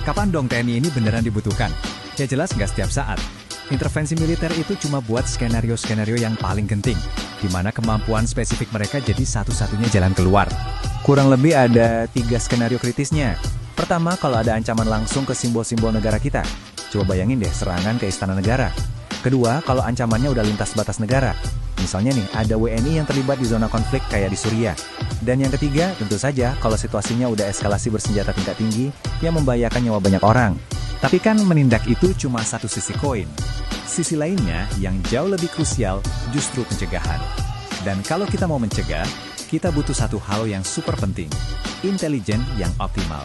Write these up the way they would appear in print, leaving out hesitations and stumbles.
Kapan dong TNI ini beneran dibutuhkan? Ya jelas nggak setiap saat. Intervensi militer itu cuma buat skenario-skenario yang paling genting, di mana kemampuan spesifik mereka jadi satu-satunya jalan keluar. Kurang lebih ada 3 skenario kritisnya. Pertama, kalau ada ancaman langsung ke simbol-simbol negara kita. Coba bayangin deh serangan ke istana negara. Kedua, kalau ancamannya udah lintas batas negara. Misalnya nih, ada WNI yang terlibat di zona konflik kayak di Suriah. Dan yang ketiga, tentu saja kalau situasinya udah eskalasi bersenjata tingkat tinggi yang membahayakan nyawa banyak orang. Tapi kan menindak itu cuma satu sisi koin. Sisi lainnya yang jauh lebih krusial justru pencegahan. Dan kalau kita mau mencegah, kita butuh satu hal yang super penting, intelijen yang optimal.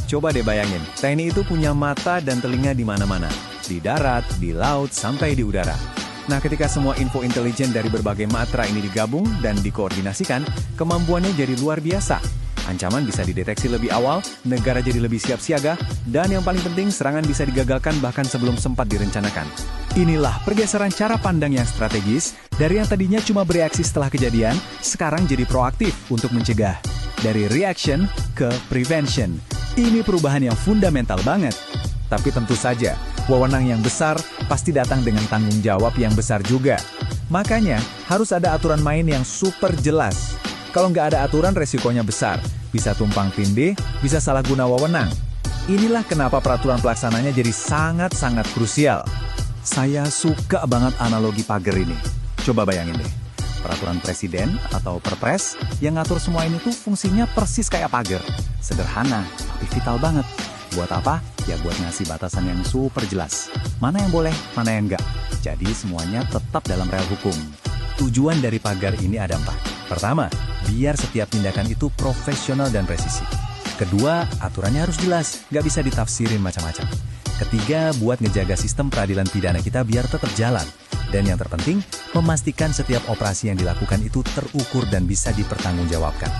Coba deh bayangin, TNI itu punya mata dan telinga di mana-mana, di darat, di laut, sampai di udara. Nah, ketika semua info intelijen dari berbagai matra ini digabung dan dikoordinasikan, kemampuannya jadi luar biasa. Ancaman bisa dideteksi lebih awal, negara jadi lebih siap siaga, dan yang paling penting serangan bisa digagalkan bahkan sebelum sempat direncanakan. Inilah pergeseran cara pandang yang strategis, dari yang tadinya cuma bereaksi setelah kejadian, sekarang jadi proaktif untuk mencegah. Dari reaction ke prevention. Ini perubahan yang fundamental banget. Tapi tentu saja, wewenang yang besar pasti datang dengan tanggung jawab yang besar juga. Makanya, harus ada aturan main yang super jelas. Kalau nggak ada aturan, resikonya besar. Bisa tumpang tindih, bisa salah guna wewenang. Inilah kenapa peraturan pelaksananya jadi sangat-sangat krusial. Saya suka banget analogi pagar ini. Coba bayangin deh, peraturan presiden atau perpres yang ngatur semua ini tuh fungsinya persis kayak pagar. Sederhana, tapi vital banget. Buat apa? Ya buat ngasih batasan yang super jelas. Mana yang boleh, mana yang enggak. Jadi semuanya tetap dalam rel hukum. Tujuan dari pagar ini ada 4. Pertama, biar setiap tindakan itu profesional dan presisi. Kedua, aturannya harus jelas, nggak bisa ditafsirin macam-macam. Ketiga, buat ngejaga sistem peradilan pidana kita biar tetap jalan. Dan yang terpenting, memastikan setiap operasi yang dilakukan itu terukur dan bisa dipertanggungjawabkan.